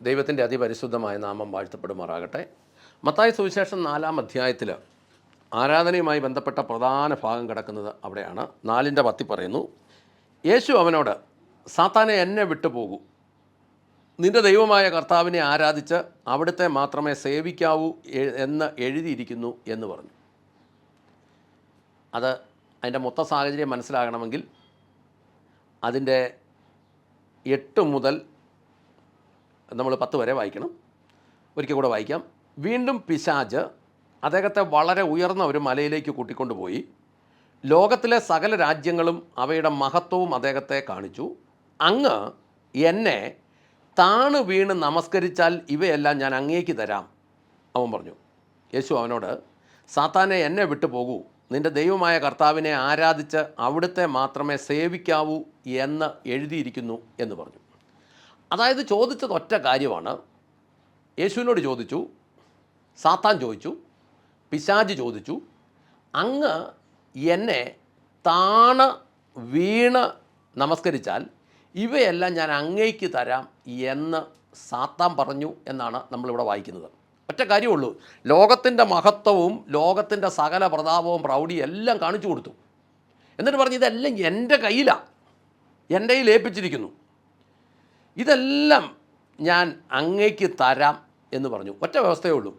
ദൈവത്തിൻ്റെ അതിപരിശുദ്ധമായ നാമം വാഴ്ത്തപ്പെടുമാറാകട്ടെ. മത്തായി സുവിശേഷം 4-ാം അധ്യായത്തിൽ ആരാധനയുമായി ബന്ധപ്പെട്ട പ്രധാന ഭാഗം കിടക്കുന്നത് അവിടെയാണ്. 4:10 പറയുന്നു, യേശു അവനോട്, സാത്താനെ എന്നെ വിട്ടുപോകൂ, നിൻ്റെ ദൈവമായ കർത്താവിനെ ആരാധിച്ച് അവിടുത്തെ മാത്രമേ സേവിക്കാവൂ എന്ന് എഴുതിയിരിക്കുന്നു എന്ന് പറഞ്ഞു. അതിൻ്റെ മൊത്ത സാഹചര്യം മനസ്സിലാകണമെങ്കിൽ അതിൻ്റെ 8 മുതൽ നമ്മൾ 10 വരെ വായിക്കണം. ഒരിക്കൽ കൂടെ വായിക്കാം. വീണ്ടും പിശാച് അദ്ദേഹത്തെ വളരെ ഉയർന്ന ഒരു മലയിലേക്ക് കൂട്ടിക്കൊണ്ടുപോയി ലോകത്തിലെ സകല രാജ്യങ്ങളും അവയുടെ മഹത്വവും അദ്ദേഹത്തെ കാണിച്ചു. അങ്ങ് എന്നെ താണു വീണ് നമസ്കരിച്ചാൽ ഇവയെല്ലാം ഞാൻ അങ്ങേക്ക് തരാം, അവൻ പറഞ്ഞു. യേശു അവനോട്, സാത്താനെ എന്നെ വിട്ടു പോകൂ, നിൻ്റെ ദൈവമായ കർത്താവിനെ ആരാധിച്ച് അവിടുത്തെ മാത്രമേ സേവിക്കാവൂ എന്ന് എഴുതിയിരിക്കുന്നു എന്ന് പറഞ്ഞു. അതായത് ചോദിച്ചത് ഒറ്റ കാര്യമാണ്. യേശുവിനോട് ചോദിച്ചു, സാത്താൻ ചോദിച്ചു, പിശാച് ചോദിച്ചു, അങ്ങ് എന്നെ താണ വീണ് നമസ്കരിച്ചാൽ ഇവയെല്ലാം ഞാൻ അങ്ങേക്ക് തരാം എന്ന് സാത്താൻ പറഞ്ഞു എന്നാണ് നമ്മളിവിടെ വായിക്കുന്നത്. ഒറ്റ കാര്യമുള്ളൂ, ലോകത്തിൻ്റെ മഹത്വവും ലോകത്തിൻ്റെ സകല പ്രതാപവും പ്രൗഢിയും എല്ലാം കാണിച്ചു കൊടുത്തു. എന്നിട്ട് പറഞ്ഞു, ഇതെല്ലാം എൻ്റെ കയ്യിലാണ്, എൻ്റെ കയ്യിൽ ഏൽപ്പിച്ചിരിക്കുന്നു, ഇതെല്ലാം ഞാൻ അങ്ങേക്ക് തരാം എന്ന് പറഞ്ഞു. ഒറ്റ വ്യവസ്ഥയേ ഉള്ളൂ.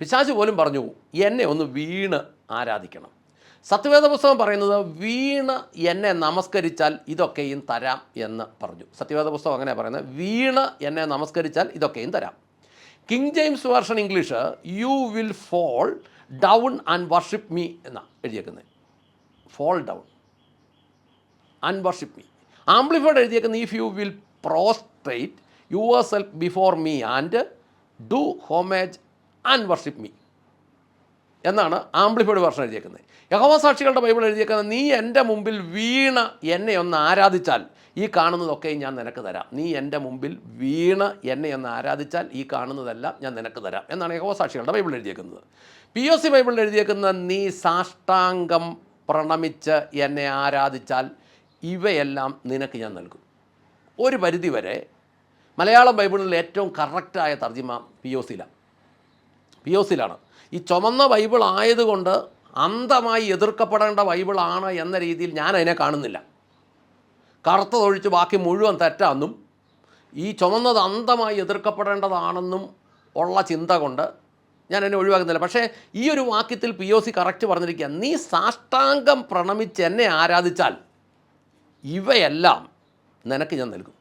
പിശാച് പോലും പറഞ്ഞു, എന്നെ ഒന്ന് വീണ് ആരാധിക്കണം. സത്യവേദ പുസ്തകം പറയുന്നത് വീണ് എന്നെ നമസ്കരിച്ചാൽ ഇതൊക്കെയും തരാം എന്ന് പറഞ്ഞു. സത്യവേദ പുസ്തകം അങ്ങനെ പറയുന്നത്, വീണ് എന്നെ നമസ്കരിച്ചാൽ ഇതൊക്കെയും തരാം. King James version English, you will fall down and worship me എന്നാണ് എഴുതിയേക്കുന്നത്. Fall down and worship me. Amplified എഴുതിയേക്കുന്നത്, if you will prostrate yourself before me and do homage and worship me എന്നാണ് amplified version എഴുതിയേക്കുന്നത്. യഹോവ സാക്ഷികളുടെ Bible എഴുതിയേക്കുന്നത്, നീ എൻ്റെ മുമ്പിൽ വീണ് എന്നെ ഒന്ന് ആരാധിച്ചാൽ ഈ കാണുന്നതൊക്കെയും ഞാൻ നിനക്ക് തരാം. നീ എൻ്റെ മുമ്പിൽ വീണ് എന്നെ ഒന്ന് ആരാധിച്ചാൽ ഈ കാണുന്നതെല്ലാം ഞാൻ നിനക്ക് തരാം എന്നാണ് യഹോവ സാക്ഷികളുടെ ബൈബിൾ എഴുതിയേക്കുന്നത്. POC ബൈബിളിൽ എഴുതിയേക്കുന്നത്, നീ സാഷ്ടാംഗം പ്രണമിച്ച് എന്നെ ആരാധിച്ചാൽ ഇവയെല്ലാം നിനക്ക് ഞാൻ നൽകും. ഒരു പരിധിവരെ മലയാളം ബൈബിളിൽ ഏറ്റവും കറക്റ്റായ തർജ്ജിമ POCയിലാണ്. ഈ ചുമന്ന ബൈബിൾ ആയതുകൊണ്ട് അന്ധമായി എതിർക്കപ്പെടേണ്ട ബൈബിളാണ് എന്ന രീതിയിൽ ഞാൻ അതിനെ കാണുന്നില്ല. കറുത്തതൊഴിച്ച് ബാക്കി മുഴുവൻ തെറ്റാണെന്നും ഈ ചുമന്നത് അന്ധമായി എതിർക്കപ്പെടേണ്ടതാണെന്നും ഉള്ള ചിന്ത കൊണ്ട് ഞാൻ എന്നെ ഒഴിവാക്കുന്നില്ല. പക്ഷേ ഈ ഒരു വാക്യത്തിൽ POC കറക്റ്റ് പറഞ്ഞിരിക്കുക, നീ സാഷ്ടാംഗം പ്രണമിച്ച് എന്നെ ആരാധിച്ചാൽ ഇവയെല്ലാം നിനക്ക് ഞാൻ നൽകും.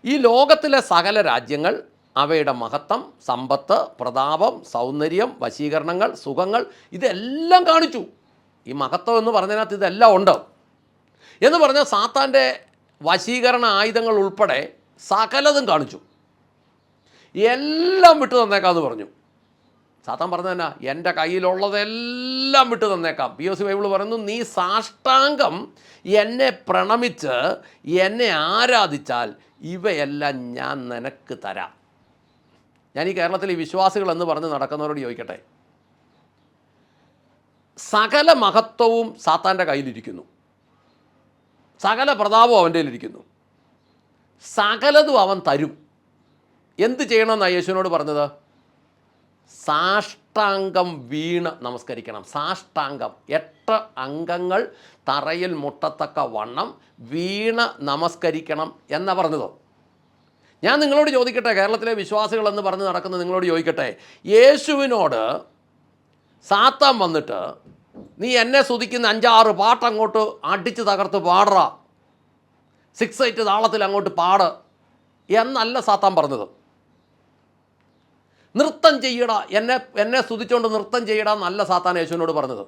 ഈ ലോകത്തിലെ സകല രാജ്യങ്ങൾ, അവയുടെ മഹത്വം, സമ്പത്ത്, പ്രതാപം, സൗന്ദര്യം, വശീകരണങ്ങൾ, സുഖങ്ങൾ, ഇതെല്ലാം കാണിച്ചു. ഈ മഹത്വം എന്ന് പറഞ്ഞതിനകത്ത് ഇതെല്ലാം ഉണ്ട് എന്ന് പറഞ്ഞാൽ സാത്താൻ്റെ വശീകരണ ആയുധങ്ങൾ ഉൾപ്പെടെ സകലതും കാണിച്ചു. എല്ലാം വിട്ടു തന്നേക്കാമെന്ന് പറഞ്ഞു. സാത്താൻ പറഞ്ഞു തന്നെ, എൻ്റെ കയ്യിലുള്ളതെല്ലാം വിട്ടു തന്നേക്കാം. POC ബൈബിൾ പറയുന്നു, നീ സാഷ്ടാംഗം എന്നെ പ്രണമിച്ച് എന്നെ ആരാധിച്ചാൽ ഇവയെല്ലാം ഞാൻ നിനക്ക് തരാം. ഞാൻ ഈ കേരളത്തിൽ ഈ വിശ്വാസികൾ എന്ന് പറഞ്ഞ് നടക്കുന്നവരോട് ചോദിക്കട്ടെ, സകല മഹത്വവും സാത്താൻ്റെ കയ്യിലിരിക്കുന്നു, സകല പ്രതാപവും അവൻ്റെ കയ്യിലിരിക്കുന്നു, സകലതും അവൻ തരും. എന്ത് ചെയ്യണമെന്നാണ് യേശുവിനോട് പറഞ്ഞത്? സാഷ്ടാംഗം വീണ് നമസ്കരിക്കണം. സാഷ്ടാംഗം 8 അംഗങ്ങൾ തറയിൽ മുട്ടത്തക്ക വണ്ണം വീണ് നമസ്കരിക്കണം എന്നാണ് പറഞ്ഞത്. ഞാൻ നിങ്ങളോട് ചോദിക്കട്ടെ, കേരളത്തിലെ വിശ്വാസികളെന്ന് പറഞ്ഞ് നടക്കുന്ന നിങ്ങളോട് ചോദിക്കട്ടെ, യേശുവിനോട് സാത്താൻ വന്നിട്ട് നീ എന്നെ സ്തുതിക്കുന്ന 5-6 പാട്ട് അങ്ങോട്ട് അടിച്ച് തകർത്ത് പാടറ, 6/8 താളത്തിൽ അങ്ങോട്ട് പാട് എന്നല്ല സാത്താൻ പറഞ്ഞത്. നൃത്തം ചെയ്യടാ, എന്നെ സ്തുതിച്ചുകൊണ്ട് നൃത്തം ചെയ്യടാ എന്നല്ല സാത്താൻ യേശുവിനോട് പറഞ്ഞത്.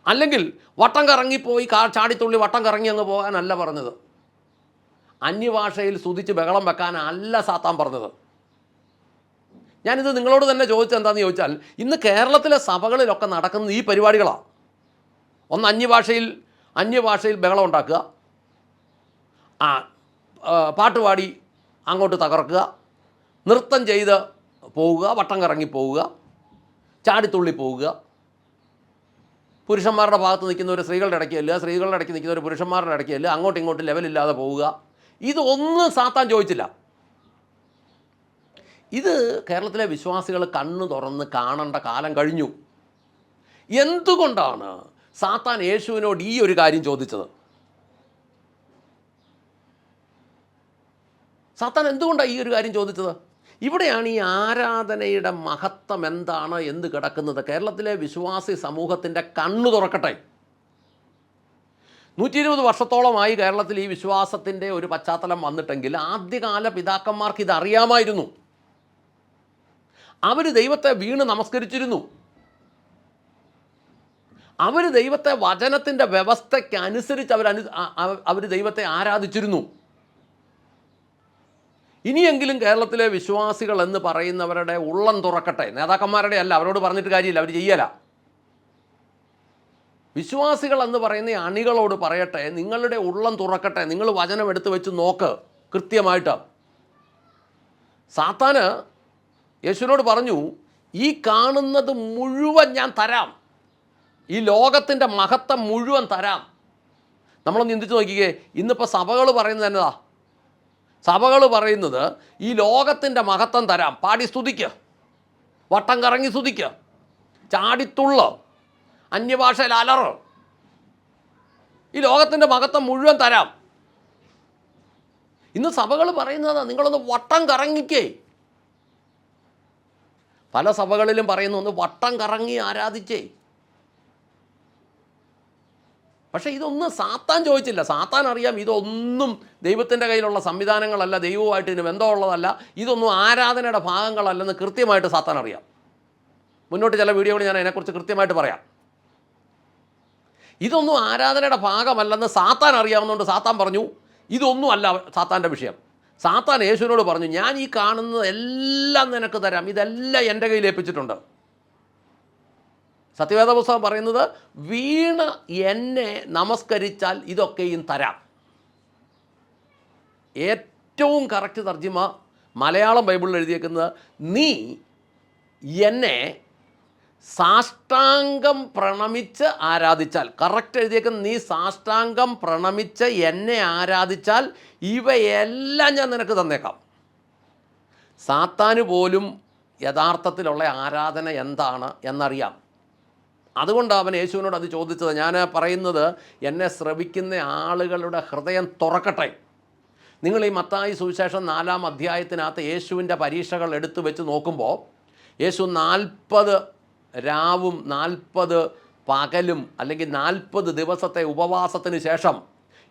അല്ലെങ്കിൽ വട്ടം കറങ്ങിപ്പോയി ചാടിത്തുള്ളി വട്ടം കറങ്ങി അങ്ങ് പോകാനല്ല പറഞ്ഞത്. അന്യഭാഷയിൽ സ്തുതിച്ച് ബഹളം വെക്കാനല്ല സാത്താൻ പറഞ്ഞത്. ഞാനിത് നിങ്ങളോട് തന്നെ ചോദിച്ചത് എന്താണെന്ന് ചോദിച്ചാൽ, ഇന്ന് കേരളത്തിലെ സഭകളിലൊക്കെ നടക്കുന്ന ഈ പരിപാടികളാണ്. ഒന്ന് അന്യഭാഷയിൽ ബഹളം ഉണ്ടാക്കുക, പാട്ടുപാടി അങ്ങോട്ട് തകർക്കുക, നൃത്തം ചെയ്ത് പോവുക, വട്ടം കറങ്ങി പോവുക, ചാടിത്തുള്ളി പോവുക, പുരുഷന്മാരുടെ ഭാഗത്ത് നിൽക്കുന്നവർ സ്ത്രീകളുടെ ഇടയ്ക്ക് ചെല്ലുക, സ്ത്രീകളുടെ ഇടയ്ക്ക് നിൽക്കുന്നവർ പുരുഷന്മാരുടെ ഇടയ്ക്ക് ചെല്ലുക, അങ്ങോട്ടും ഇങ്ങോട്ടും ലെവലില്ലാതെ പോവുക. ഇതൊന്നും സാത്താൻ ചോദിച്ചില്ല. ഇത് കേരളത്തിലെ വിശ്വാസികൾ കണ്ണു തുറന്ന് കാണേണ്ട കാലം കഴിഞ്ഞു. എന്തുകൊണ്ടാണ് സാത്താൻ യേശുവിനോട് ഈ ഒരു കാര്യം ചോദിച്ചത്? സാത്താൻ എന്തുകൊണ്ടാണ് ഈ ഒരു കാര്യം ചോദിച്ചത്? ഇവിടെയാണ് ഈ ആരാധനയുടെ മഹത്വം എന്താണ് എന്ന് കിടക്കുന്നത്. കേരളത്തിലെ വിശ്വാസി സമൂഹത്തിൻ്റെ കണ്ണു തുറക്കട്ടെ. 120 വർഷത്തോളമായി കേരളത്തിൽ ഈ വിശ്വാസത്തിൻ്റെ ഒരു പശ്ചാത്തലം വന്നിട്ടെങ്കിൽ ആദ്യകാല പിതാക്കന്മാർക്ക് ഇതറിയാമായിരുന്നു. അവർ ദൈവത്തെ വീണ് നമസ്കരിച്ചിരുന്നു. അവർ ദൈവത്തെ വചനത്തിൻ്റെ വ്യവസ്ഥയ്ക്കനുസരിച്ച് അവർ ദൈവത്തെ ആരാധിച്ചിരുന്നു. ഇനിയെങ്കിലും കേരളത്തിലെ വിശ്വാസികൾ എന്ന് പറയുന്നവരുടെ ഉള്ളം തുറക്കട്ടെ. നേതാക്കന്മാരുടെ അല്ല, അവരോട് പറഞ്ഞിട്ട് കാര്യമില്ല, അവർ ചെയ്യല. വിശ്വാസികൾ എന്ന് പറയുന്ന അണികളോട് പറയട്ടെ, നിങ്ങളുടെ ഉള്ളം തുറക്കട്ടെ. നിങ്ങൾ വചനം എടുത്ത് വെച്ച് നോക്ക് കൃത്യമായിട്ട്. സാത്താന് യേശുവിനോട് പറഞ്ഞു, ഈ കാണുന്നത് മുഴുവൻ ഞാൻ തരാം, ഈ ലോകത്തിൻ്റെ മഹത്വം മുഴുവൻ തരാം. നമ്മളൊന്ന് ചിന്തിച്ച് നോക്കിക്കേ, ഇന്നിപ്പോൾ സഭകൾ പറയുന്നത് എന്നതാ? സഭകൾ പറയുന്നത് ഈ ലോകത്തിൻ്റെ മഹത്വം തരാം, പാടി സ്തുതിക്ക്, വട്ടം കറങ്ങി സ്തുതിക്ക്, ചാടിത്തുള്ള്, അന്യഭാഷയിൽ അലറ്, ഈ ലോകത്തിൻ്റെ മഹത്വം മുഴുവൻ തരാം. ഇന്ന് സഭകൾ പറയുന്നത് നിങ്ങളൊന്ന് വട്ടം കറങ്ങിക്കേ. പല സഭകളിലും പറയുന്നു ഒന്ന് വട്ടം കറങ്ങി ആരാധിച്ചേ. പക്ഷേ ഇതൊന്നും സാത്താൻ ചോദിച്ചില്ല. സാത്താൻ അറിയാം ഇതൊന്നും ദൈവത്തിൻ്റെ കയ്യിലുള്ള സംവിധാനങ്ങളല്ല, ദൈവവുമായിട്ട് ഇതിന് ബന്ധമുള്ളതല്ല, ഇതൊന്നും ആരാധനയുടെ ഭാഗങ്ങളല്ലെന്ന് കൃത്യമായിട്ട് സാത്താൻ അറിയാം. മുന്നോട്ട് ചില വീഡിയോകൾ ഞാൻ അതിനെക്കുറിച്ച് കൃത്യമായിട്ട് പറയാം. ഇതൊന്നും ആരാധനയുടെ ഭാഗമല്ലെന്ന് സാത്താൻ അറിയാവുന്നതുകൊണ്ട് സാത്താൻ പറഞ്ഞു ഇതൊന്നും അല്ല സാത്താൻ്റെ വിഷയം. സാത്താൻ യേശുവിനോട് പറഞ്ഞു, ഞാൻ ഈ കാണുന്നത് എല്ലാം നിനക്ക് തരാം, ഇതെല്ലാം എൻ്റെ കയ്യിൽ ഏൽപ്പിച്ചിട്ടുണ്ട്. സത്യവേദ പുസ്തകം പറയുന്നത് വീണ് എന്നെ നമസ്കരിച്ചാൽ ഇതൊക്കെയും തരാം. ഏറ്റവും കറക്റ്റ് തർജ്ജിമ മലയാളം ബൈബിളിൽ എഴുതിയേക്കുന്നത് നീ എന്നെ സാഷ്ടാംഗം പ്രണമിച്ച് ആരാധിച്ചാൽ. കറക്റ്റ് എഴുതിയേക്കുന്നത് നീ സാഷ്ടാംഗം പ്രണമിച്ച് എന്നെ ആരാധിച്ചാൽ ഇവയെല്ലാം ഞാൻ നിനക്ക് തന്നേക്കാം. സാത്താന് പോലും യഥാർത്ഥത്തിലുള്ള ആരാധന എന്താണ് എന്നറിയാം. അതുകൊണ്ടാണ് അവൻ യേശുവിനോട് അത് ചോദിച്ചത്. ഞാൻ പറയുന്നത് എന്നെ ശ്രവിക്കുന്ന ആളുകളുടെ ഹൃദയം തുറക്കട്ടെ. നിങ്ങൾ ഈ മത്തായി സുവിശേഷം 4-ാം അധ്യായത്തിനകത്ത് യേശുവിൻ്റെ പരീക്ഷകൾ എടുത്തു വെച്ച് നോക്കുമ്പോൾ യേശു 40 രാവും 40 പകലും അല്ലെങ്കിൽ 40 ദിവസത്തെ ഉപവാസത്തിന് ശേഷം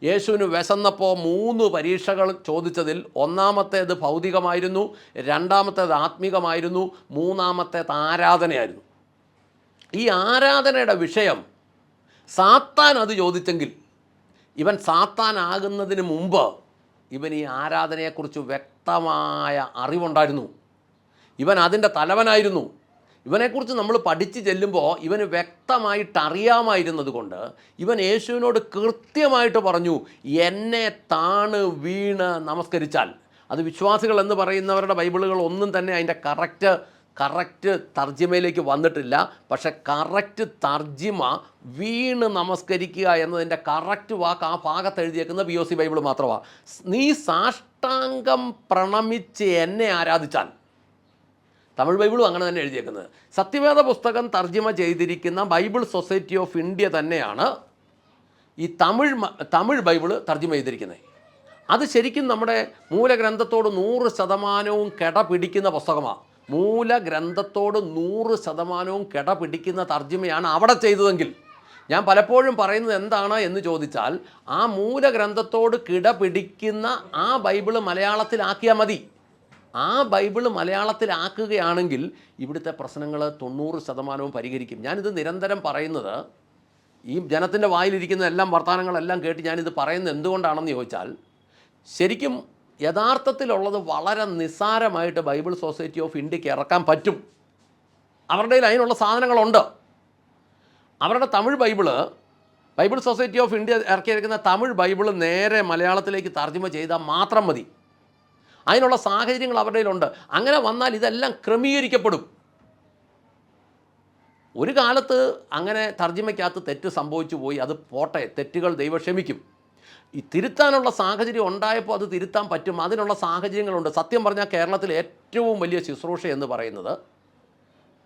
യേശുവിന് വിശന്നപ്പോൾ 3 പരീക്ഷകൾ ചോദിച്ചതിൽ ഒന്നാമത്തേത് ഭൗതികമായിരുന്നു, രണ്ടാമത്തേത് ആത്മീകമായിരുന്നു, മൂന്നാമത്തേത് ആരാധനയായിരുന്നു. ഈ ആരാധനയുടെ വിഷയം സാത്താൻ അത് ചോദിച്ചെങ്കിൽ ഇവൻ സാത്താനാകുന്നതിന് മുമ്പ് ഇവൻ ഈ ആരാധനയെക്കുറിച്ച് വ്യക്തമായ അറിവുണ്ടായിരുന്നു. ഇവൻ അതിൻ്റെ തലവനായിരുന്നു. ഇവനെക്കുറിച്ച് നമ്മൾ പഠിച്ച് ചെല്ലുമ്പോൾ ഇവന് വ്യക്തമായിട്ട് അറിയാമായിരുന്നത് കൊണ്ട് ഇവൻ യേശുവിനോട് കൃത്യമായിട്ട് പറഞ്ഞു, എന്നെ താണ് വീണ് നമസ്കരിച്ചാൽ. അത് വിശ്വാസികൾ എന്ന് പറയുന്നവരുടെ ബൈബിളുകൾ ഒന്നും തന്നെ അതിൻ്റെ കറക്റ്റ് തർജ്ജിമയിലേക്ക് വന്നിട്ടില്ല. പക്ഷെ കറക്റ്റ് തർജ്ജിമ വീണ് നമസ്കരിക്കുക എന്നതിൻ്റെ കറക്റ്റ് വാക്ക് ആ ഭാഗത്ത് എഴുതിയേക്കുന്ന POC ബൈബിൾ മാത്രമാണ്. നീ സാഷ്ടാംഗം പ്രണമിച്ച് എന്നെ ആരാധിച്ചാൽ. തമിഴ് ബൈബിളും അങ്ങനെ തന്നെ എഴുതിയേക്കുന്നത്. സത്യവേദ പുസ്തകം തർജ്ജിമ ചെയ്തിരിക്കുന്ന ബൈബിൾ സൊസൈറ്റി ഓഫ് ഇന്ത്യ തന്നെയാണ് ഈ തമിഴ് ബൈബിള് തർജ്ജിമ ചെയ്തിരിക്കുന്നത്. അത് ശരിക്കും നമ്മുടെ മൂലഗ്രന്ഥത്തോട് 100% കിട പിടിക്കുന്ന പുസ്തകമാണ്. മൂലഗ്രന്ഥത്തോട് 100% കിട പിടിക്കുന്ന തർജ്ജിമയാണ് അവിടെ ചെയ്തതെങ്കിൽ, ഞാൻ പലപ്പോഴും പറയുന്നത് എന്താണ് എന്ന് ചോദിച്ചാൽ, ആ മൂലഗ്രന്ഥത്തോട് കിട പിടിക്കുന്ന ആ ബൈബിള് മലയാളത്തിലാക്കിയാൽ മതി. ആ ബൈബിള് മലയാളത്തിലാക്കുകയാണെങ്കിൽ ഇവിടുത്തെ പ്രശ്നങ്ങൾ 90% പരിഹരിക്കും. ഞാനിത് നിരന്തരം പറയുന്നത്, ഈ ജനത്തിൻ്റെ വായിലിരിക്കുന്ന എല്ലാം വർത്തമാനങ്ങളെല്ലാം കേട്ട് ഞാനിത് പറയുന്നത് എന്തുകൊണ്ടാണെന്ന് ചോദിച്ചാൽ, ശരിക്കും യഥാർത്ഥത്തിലുള്ളത് വളരെ നിസ്സാരമായിട്ട് ബൈബിൾ സൊസൈറ്റി ഓഫ് ഇന്ത്യക്ക് ഇറക്കാൻ പറ്റും. അവരുടെ കയ്യിൽ അതിനുള്ള സാധനങ്ങളുണ്ട്. അവരുടെ Tamil Bible society of India ഇറക്കിയിരിക്കുന്ന തമിഴ് ബൈബിള് നേരെ മലയാളത്തിലേക്ക് തർജ്ജിമ ചെയ്താൽ മാത്രം മതി. അതിനുള്ള സാഹചര്യങ്ങൾ അവരുടെ കയ്യിലുണ്ട്. അങ്ങനെ വന്നാൽ ഇതെല്ലാം ക്രമീകരിക്കപ്പെടും. ഒരു കാലത്ത് അങ്ങനെ തർജ്ജിമയ്ക്കകത്ത് തെറ്റ് സംഭവിച്ചു പോയി, അത് പോട്ടെ, തെറ്റുകൾ ദൈവം ക്ഷമിക്കും. ഈ തിരുത്താനുള്ള സാഹചര്യം ഉണ്ടായപ്പോൾ അത് തിരുത്താൻ പറ്റും, അതിനുള്ള സാഹചര്യങ്ങളുണ്ട്. സത്യം പറഞ്ഞാൽ കേരളത്തിൽ ഏറ്റവും വലിയ ശുശ്രൂഷ എന്ന് പറയുന്നത്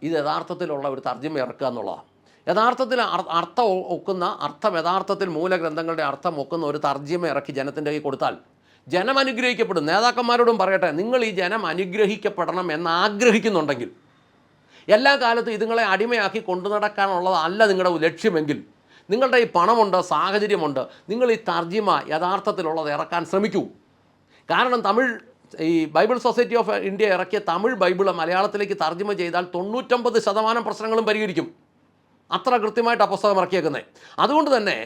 ഇത് യഥാർത്ഥത്തിലുള്ള ഒരു തർജ്ജിമ ഇറക്കുക എന്നുള്ളതാണ്. യഥാർത്ഥത്തിൽ അർത്ഥം ഒക്കുന്ന യഥാർത്ഥത്തിൽ മൂലഗ്രന്ഥങ്ങളുടെ അർത്ഥം ഒക്കുന്ന ഒരു തർജ്ജിമ ഇറക്കി ജനത്തിൻ്റെ കയ്യിൽ കൊടുത്താൽ ജനം അനുഗ്രഹിക്കപ്പെടും. നേതാക്കന്മാരോടും പറയട്ടെ, നിങ്ങൾ ഈ ജനം അനുഗ്രഹിക്കപ്പെടണം എന്നാഗ്രഹിക്കുന്നുണ്ടെങ്കിൽ, എല്ലാ കാലത്തും ഇതുങ്ങളെ അടിമയാക്കി കൊണ്ടു നടക്കാനുള്ളതല്ല നിങ്ങളുടെ ലക്ഷ്യമെങ്കിൽ, നിങ്ങളുടെ ഈ പണമുണ്ട്, സാഹചര്യമുണ്ട്, നിങ്ങൾ ഈ തർജ്ജിമ യഥാർത്ഥത്തിലുള്ളത് ഇറക്കാൻ ശ്രമിക്കൂ. കാരണം ഈ ബൈബിൾ സൊസൈറ്റി ഓഫ് ഇന്ത്യ ഇറക്കിയ തമിഴ് ബൈബിള് മലയാളത്തിലേക്ക് തർജ്ജിമ ചെയ്താൽ 99% പ്രശ്നങ്ങളും പരിഹരിക്കും. അത്ര കൃത്യമായിട്ട് ആ പുസ്തകം ഇറക്കിയേക്കുന്നത്. അതുകൊണ്ട് തന്നെ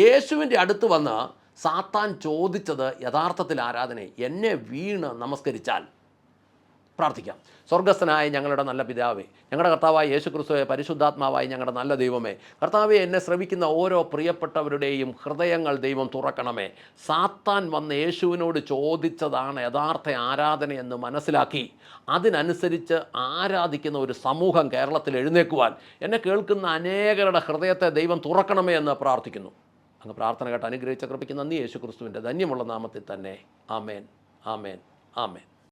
യേശുവിൻ്റെ അടുത്ത് വന്ന് സാത്താൻ ചോദിച്ചത് യഥാർത്ഥത്തിൽ ആരാധനയെ, എന്നെ വീണ് നമസ്കരിച്ചാൽ പ്രാർത്ഥിക്കാം. സ്വർഗസ്ഥനായ ഞങ്ങളുടെ നല്ല പിതാവേ, ഞങ്ങളുടെ കർത്താവായ യേശു ക്രിസ്തുവേ, പരിശുദ്ധാത്മാവായി ഞങ്ങളുടെ നല്ല ദൈവമേ, കർത്താവെ, എന്നെ ശ്രവിക്കുന്ന ഓരോ പ്രിയപ്പെട്ടവരുടെയും ഹൃദയങ്ങൾ ദൈവം തുറക്കണമേ. സാത്താൻ വന്ന് യേശുവിനോട് ചോദിച്ചതാണ് യഥാർത്ഥ ആരാധനയെന്ന് മനസ്സിലാക്കി അതിനനുസരിച്ച് ആരാധിക്കുന്ന ഒരു സമൂഹം കേരളത്തിൽ എഴുന്നേൽക്കുവാൻ എന്നെ കേൾക്കുന്ന അനേകരുടെ ഹൃദയത്തെ ദൈവം തുറക്കണമേ എന്ന് പ്രാർത്ഥിക്കുന്നു. അങ്ങ് പ്രാർത്ഥന കേട്ട് അനുഗ്രഹിച്ച കൃപയ്ക്ക് നന്ദി. യേശു ക്രിസ്തുവിൻ്റെ ധന്യമുള്ള നാമത്തിൽ തന്നെ. ആമേൻ, ആമേൻ, ആമേൻ.